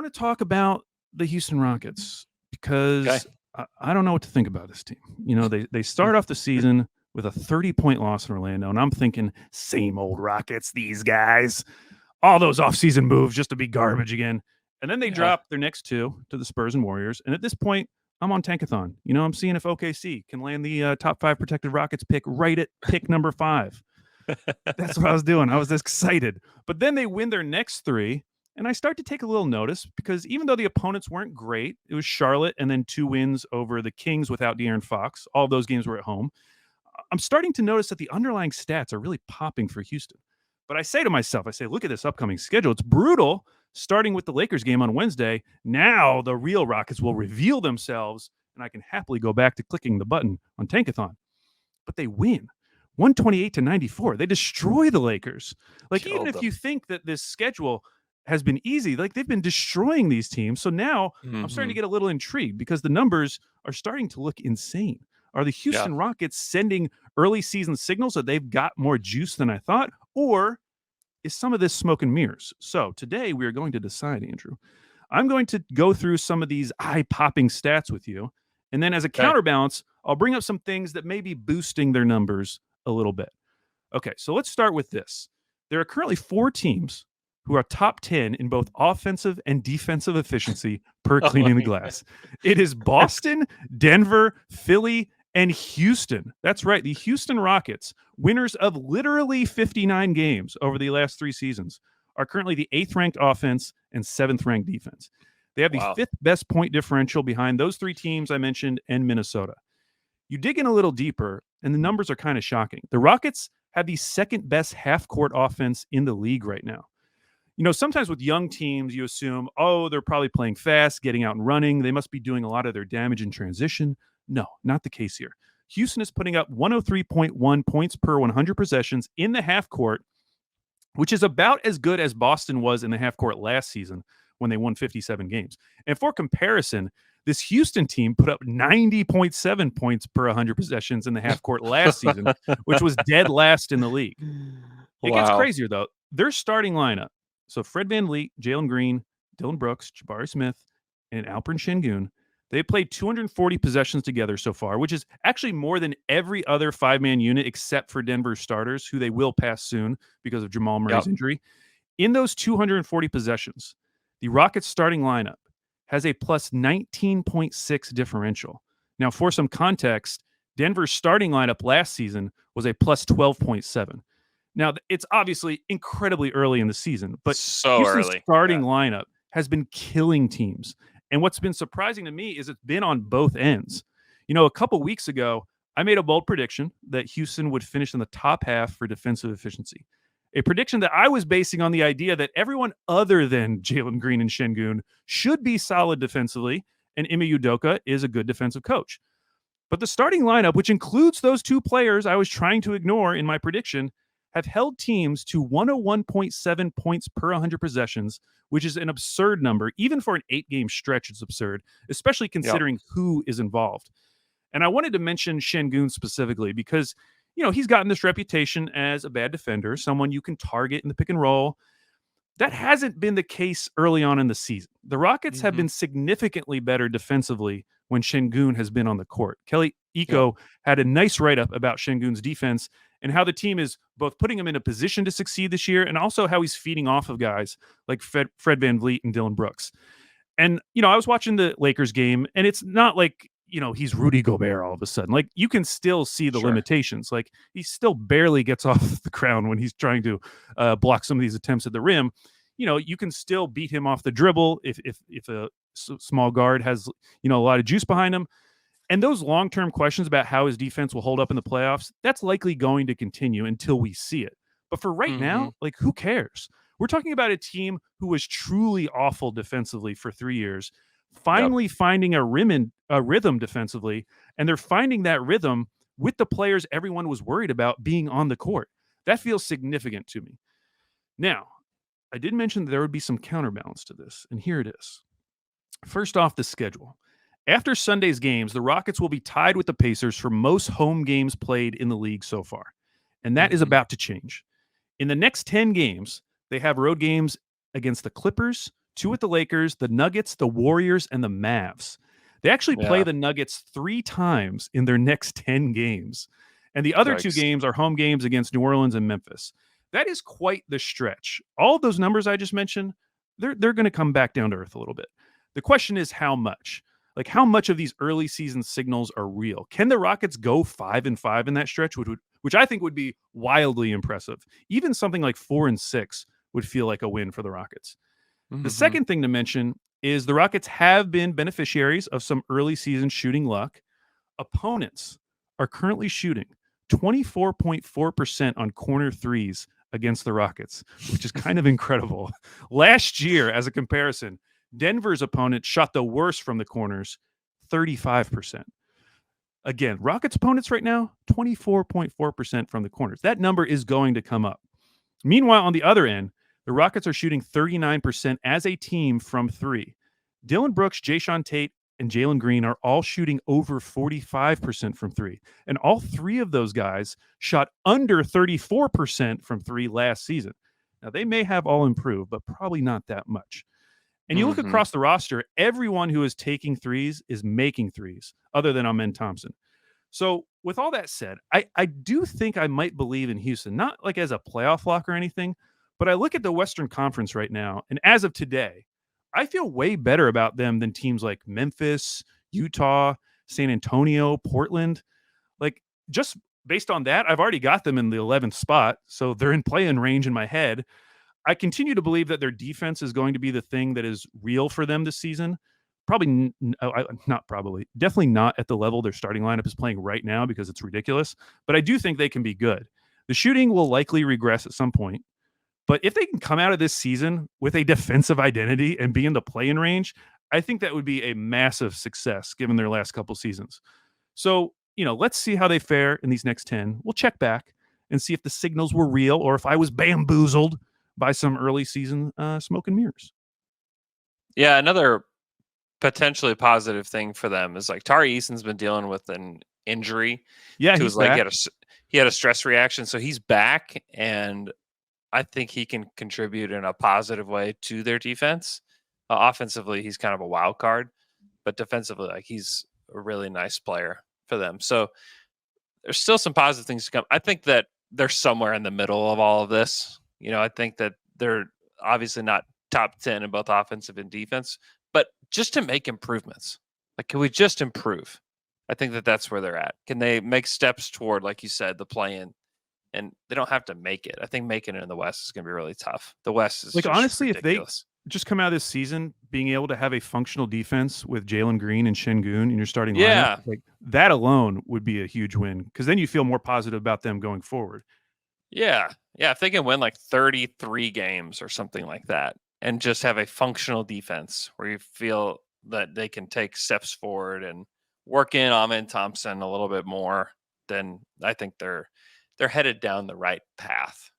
want to talk about the Houston Rockets Okay. because I don't know what to think about this team. They start off the season with a 30-point loss in Orlando, and I'm thinking, same old Rockets, these guys. All those offseason moves just to be garbage again. And then they Yeah. drop their next two to the Spurs and Warriors. And at this point, I'm on Tankathon. I'm seeing if OKC can land the top 5 protected Rockets pick right at pick number 5. That's what I was doing. I was excited. But then they win their next 3, and I start to take a little notice because even though the opponents weren't great, it was Charlotte and then 2 wins over the Kings without De'Aaron Fox. All of those games were at home. I'm starting to notice that the underlying stats are really popping for Houston. But I say to myself, look at this upcoming schedule. It's brutal, starting with the Lakers game on Wednesday. Now the real Rockets will reveal themselves, and I can happily go back to clicking the button on Tankathon. But they win 128-94. They destroy the Lakers. Like, even Killed if them. you think that this schedule has been easy, like, they've been destroying these teams. So now I'm starting to Mhm. get a little intrigued because the numbers are starting to look insane. Are the Yeah. Houston Rockets sending early season signals that they've got more juice than I thought? Or is some of this smoke and mirrors? So today we are going to decide, Andrew. I'm going to go through some of these eye-popping stats with you. And then as a Okay. counterbalance, I'll bring up some things that may be boosting their numbers a little bit. Okay, so let's start with this. There are currently 4 teams who are top 10 in both offensive and defensive efficiency per Oh my cleaning the God. glass. It is Boston, Denver, Philly, and Houston. That's right, the Houston Rockets, winners of literally 59 games over the last 3 seasons, are currently the 8th ranked offense and 7th ranked defense. They have the Wow. 5th best point differential behind those 3 teams I mentioned and Minnesota. You dig in a little deeper, and the numbers are kind of shocking. The Rockets have the 2nd best half court offense in the league right now. Sometimes with young teams, you assume, oh, they're probably playing fast, getting out and running. They must be doing a lot of their damage in transition. No, not the case here. Houston is putting up 103.1 points per 100 possessions in the half court, which is about as good as Boston was in the half court last season when they won 57 games. And for comparison, this Houston team put up 90.7 points per 100 possessions in the half court last season, which was dead last in the league. It gets Wow. crazier, though. Their starting lineup, so Fred VanVleet, Jalen Green, Dylan Brooks, Jabari Smith, and Alperen Şengün, they played 240 possessions together so far, which is actually more than every other 5-man unit except for Denver starters, who they will pass soon because of Jamal Murray's Yep. injury. In those 240 possessions, the Rockets starting lineup has a plus 19.6 differential. Now, for some context, Denver's starting lineup last season was a plus 12.7. Now, it's obviously incredibly early in the season, but So Houston's early. starting Yeah. lineup has been killing teams. And what's been surprising to me is it's been on both ends. A couple weeks ago, I made a bold prediction that Houston would finish in the top half for defensive efficiency. A prediction that I was basing on the idea that everyone other than Jalen Green and Şengün should be solid defensively, and Ime Udoka is a good defensive coach. But the starting lineup, which includes those 2 players I was trying to ignore in my prediction, have held teams to 101.7 points per 100 possessions, which is an absurd number. Even for an 8-game stretch, it's absurd, especially Yep. considering who is involved. And I wanted to mention Şengün specifically because, he's gotten this reputation as a bad defender, someone you can target in the pick and roll. That hasn't been the case early on in the season. The Rockets have Mhm. been significantly better defensively when Şengün has been on the court. Kelly Yep. Iko had a nice write-up about Şengün's defense and how the team is both putting him in a position to succeed this year and also how he's feeding off of guys like Fred VanVleet and Dylan Brooks. And, I was watching the Lakers game, and it's not like, he's Rudy Gobert all of a sudden. Like, you can still see the Sure. limitations. Like, he still barely gets off the ground when he's trying to block some of these attempts at the rim. You can still beat him off the dribble if a small guard has, a lot of juice behind him. And those long-term questions about how his defense will hold up in the playoffs, that's likely going to continue until we see it. But for right now, Mhm. like, who cares? We're talking about a team who was truly awful defensively for 3 years, Yep. finally finding a rhythm defensively, and they're finding that rhythm with the players everyone was worried about being on the court. That feels significant to me. Now, I did mention that there would be some counterbalance to this, and here it is. First off, the schedule. After Sunday's games, the Rockets will be tied with the Pacers for most home games played in the league so far. And that is Mhm. about to change. In the next 10 games, they have road games against the Clippers, 2 at the Lakers, the Nuggets, the Warriors, and the Mavs. They actually play Yeah. the Nuggets 3 times in their next 10 games. And the other 2 Yikes. games are home games against New Orleans and Memphis. That is quite the stretch. All of those numbers I just mentioned, they're going to come back down to earth a little bit. The question is how much? Like how much of these early season signals are real? Can the Rockets go 5-5 in that stretch, which I think would be wildly impressive? Even something like 4-6 would feel like a win for the Rockets. The Mm-hmm. second thing to mention is the Rockets have been beneficiaries of some early season shooting luck. Opponents are currently shooting 24.4% on corner threes against the Rockets, which is kind of incredible. Last year, as a comparison, Denver's opponent shot the worst from the corners, 35%. Again, Rockets opponents right now, 24.4% from the corners. That number is going to come up. Meanwhile, on the other end, the Rockets are shooting 39% as a team from three. Dylan Brooks, Jayshawn Tate, and Jalen Green are all shooting over 45% from three. And all three of those guys shot under 34% from three last season. Now, they may have all improved, but probably not that much. And you look Mm-hmm. across the roster, everyone who is taking threes is making threes, other than Amen Thompson. So, with all that said, I do think I might believe in Houston, not like as a playoff lock or anything, but I look at the Western Conference right now, and as of today, I feel way better about them than teams like Memphis, Utah, San Antonio, Portland. Like, just based on that, I've already got them in the 11th spot. So they're in play in range in my head. I continue to believe that their defense is going to be the thing that is real for them this season. Probably not probably, definitely not at the level their starting lineup is playing right now because it's ridiculous. But I do think they can be good. The shooting will likely regress at some point. But if they can come out of this season with a defensive identity and be in the play-in range, I think that would be a massive success given their last couple seasons. So, let's see how they fare in these next 10. We'll check back and see if the signals were real or if I was bamboozled by some early season smoke and mirrors. Yeah, another potentially positive thing for them is like Tari Eason's been dealing with an injury Yeah, to he's his leg. back. He had a stress reaction, so he's back, and I think he can contribute in a positive way to their defense. Offensively, he's kind of a wild card, but defensively, like he's a really nice player for them. So there's still some positive things to come. I think that they're somewhere in the middle of all of this. I think that they're obviously not top 10 in both offensive and defense, but just to make improvements. Like, can we just improve? I think that that's where they're at. Can they make steps toward, like you said, the play-in? And they don't have to make it. I think making it in the West is going to be really tough. The West is Like, just honestly, if they ridiculous. just come out of this season being able to have a functional defense with Jalen Green and Şengün in your starting lineup, Yeah. like that alone would be a huge win because then you feel more positive about them going forward. Yeah. Yeah. If they can win like 33 games or something like that and just have a functional defense where you feel that they can take steps forward and work in Amen Thompson a little bit more, then I think they're headed down the right path.